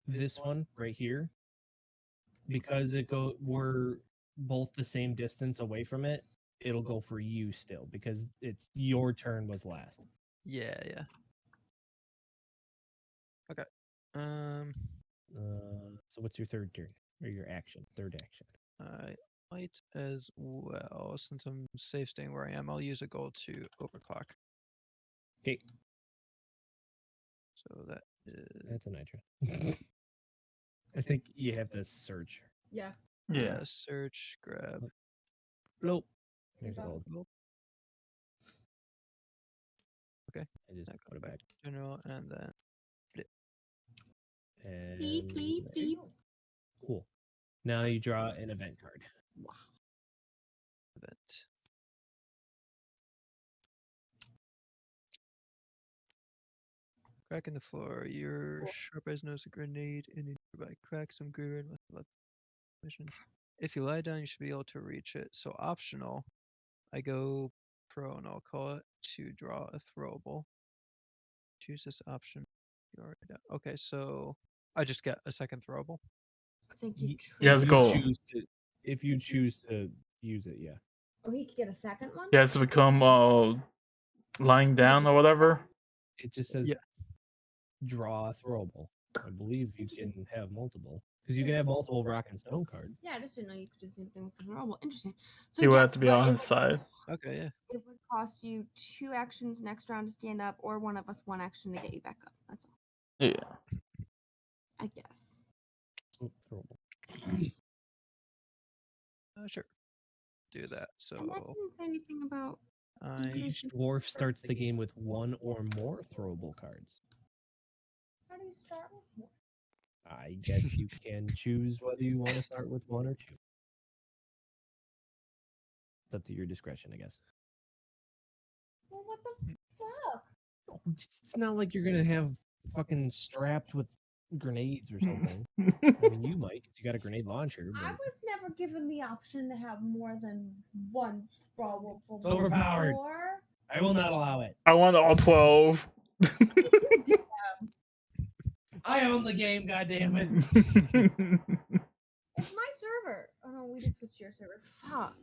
this one right here, because we're both the same distance away from it, it'll go for you still because it's your turn was last.
Yeah. Okay.
So what's your third turn or your action? Third action.
I might as well, since I'm safe staying where I am, I'll use a gold to overclock.
Okay.
So that is
That's a nitro. I think you have to search.
Yeah.
Yeah.
search, grab.
Nope.
Hey,
There's
Bob.
gold.
Nope. Okay.
I just put it back.
General and then
And
Bleep, bleep,
there you
bleep.
go. Cool. Now you draw an event card.
event. Crack in the floor. Your sharp eyes notice a grenade in a nearby crack. Some grenade must have left mission. If you lie down, you should be able to reach it. So optional. I go prone. I'll call it to draw a throwable. Choose this option. You already got. Okay, so I just get a second throwable.
I think you.
Yeah,
If
let's
you
go.
if you choose to use it, yeah.
Oh, he could get a second one.
He has to become lying down or whatever.
It just says
Yeah.
draw a throwable. I believe you can have multiple. Because you can have multiple rock and stone cards.
Yeah, I just didn't know you could do the same thing with the roll. Interesting. So
He would
yes,
have to be
but
on
it
his side.
Okay, yeah.
It would cost you 2 actions next round to stand up, or one of us 1 action to get you back up. That's all.
Yeah.
I guess.
Oh, throwable.
Sure. Do that.
And that
So
didn't say anything about.
I
Each dwarf starts the game with 1 or more throwable cards.
How do you start with 1?
I guess you can choose whether you want to start with 1 or 2. It's up to your discretion, I guess.
Well, what the fuck?
It's not like you're gonna have fucking strapped with grenades or something. I mean, you might, 'cause you got a grenade launcher.
I
But
was never given the option to have more than 1 throwable.
It's overpowered.
before.
I will not allow it.
I want all 12.
I own the game, goddammit.
If my we did switch to your server. Fuck.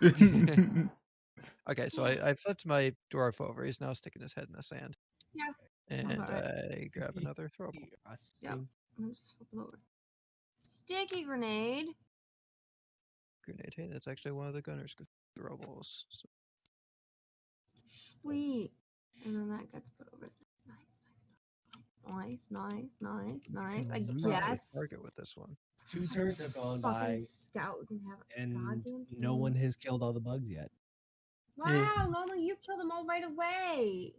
Okay, so I flipped my dwarf over. He's now sticking his head in the sand.
Yeah.
And
about right.
I grab another throwable.
Yep. I'm just flipping over. Sticky grenade.
Grenade. Hey, that's actually one of the gunner's throwables. So
Sweet. And then that gets put over. Nice. I
probably
guess.
target with this one.
2 turns have gone
Fucking
by,
scout. We can have a
and
goddamn
no
thing.
one has killed all the bugs yet.
Wow, normally you kill them all right away.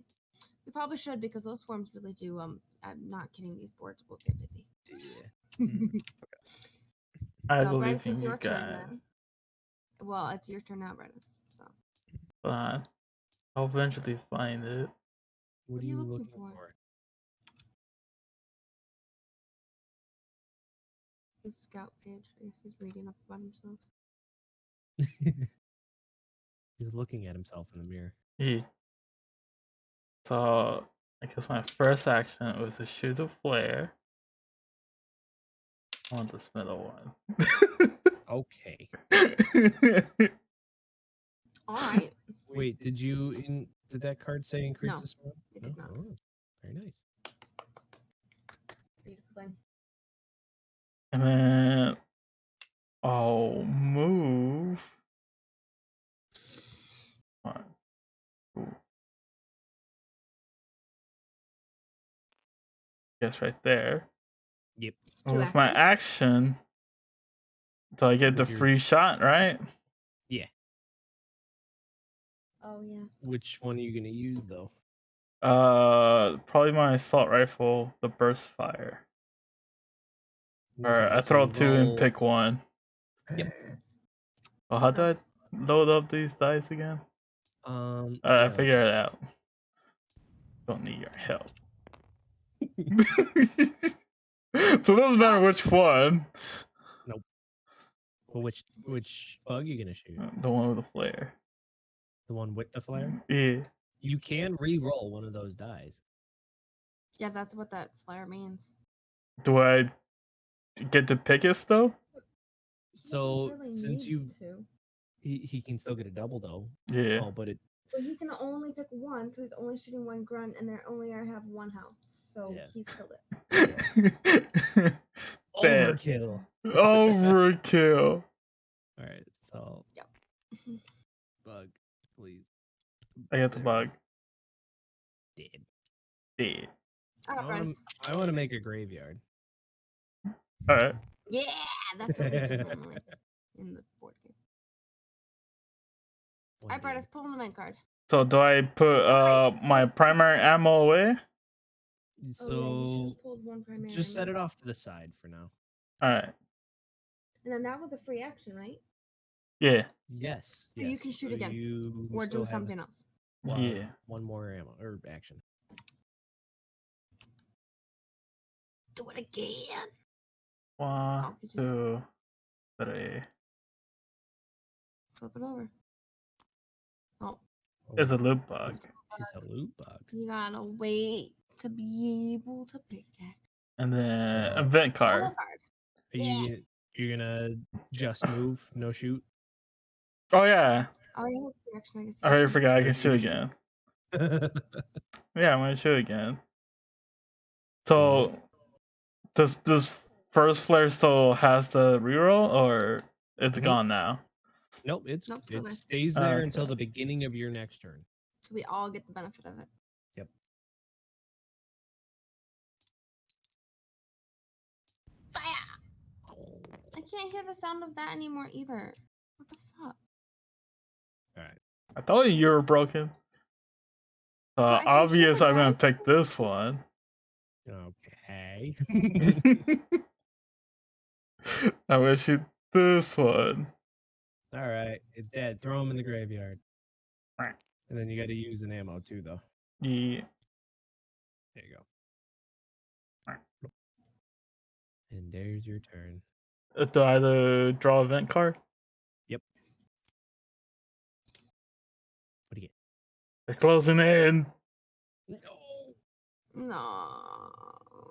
We probably should because those swarms really do. I'm not kidding. These boards will get busy.
Yeah.
I
So,
believe
Brennis,
in
it's
you
your turn
guys.
then. Well, it's your turn now, Brennis. So,
But I'll eventually find it.
What
are you looking for? His scout page. I guess he's reading up about himself.
He's looking at himself in the mirror.
Yeah. So I guess my first action was to shoot a flare. I want this middle one.
Okay.
All right.
Wait, did did that card say increase
No,
the swarm?
it did not.
Oh, very nice.
Beautiful thing.
And then I'll move. One, two. Guess right there.
Yep.
It's
And
two
with my
actions.
action, do I get the
With your-
free shot, right?
Yeah.
Oh yeah.
Which one are you gonna use though?
Probably my assault rifle, the burst fire. Or
Okay,
I
so
throw
you
2 and
roll-
pick 1.
Yep.
Oh, how do I
Nice.
load up these dice again?
I
I figured it out. Don't need your help. So it doesn't matter which one.
Well, which bug are you gonna shoot?
The one with the flare.
The one with the flare?
Yeah.
You can re-roll one of those dies.
Yeah, that's what that flare means.
Do I get to pick it still?
So
Doesn't really
since
need to.
he can still get a double though.
Yeah.
Oh, but it
But he can only pick one, so he's only shooting one grunt, and they only have 1 health. So
Yeah.
he's killed it.
Dead.
overkill.
Overkill.
All right, so
Yep.
bug, please.
I get the
There.
bug.
Dead.
Dead.
Ah, Brennis.
I want to make a graveyard.
Alright.
Yeah, that's what we do normally in the board game.
One
Alright,
game.
Brennis, pull an event card.
So do I put my primary ammo away?
Oh, yeah, you should
So
have pulled one primary.
just set
ammo.
it off to the side for now.
Alright.
And then that was a free action, right?
Yeah.
Yes.
So you can shoot again,
You
or
still
do
have
something else.
Yeah.
one more ammo or action.
Do it again.
1,
it's just-
2, 3.
Flip it over. Oh,
It's a loot bug.
It's a loot bug.
you gotta wait to be able to pick it.
And then
So-
event
Pull
card.
a card.
Are you're gonna just move, no shoot?
Oh yeah.
Oh, yeah, that's free action. I guess.
I
you
already
should-
forgot I can
Yes,
shoot
you should.
again. Yeah, I'm gonna shoot again. So does this first flare still has the reroll or it's
Nope.
gone now?
Nope,
Nope, still
it
there.
stays there
Okay.
until the beginning of your next turn.
So we all get the benefit of it.
Yep.
Fire! I can't hear the sound of that anymore either. What the fuck?
I thought you were broken.
I can hear
Obvious
the
I'm gonna
dice
pick this one.
Okay.
I'm gonna shoot this one.
All right, it's dead. Throw him in the graveyard.
Right.
And then you got to use an ammo too, though.
Yeah.
There you go.
Right.
And there's your turn.
Do I either draw event card?
Yep. What do you
They're closing in.
get?
No,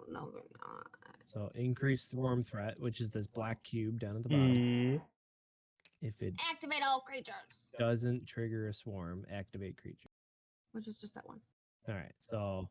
they're not.
So increase swarm threat, which is this black cube down at the bottom.
Yeah.
If it
Activate all creatures,
doesn't trigger a swarm, activate creature.
which is just that one.
All right, so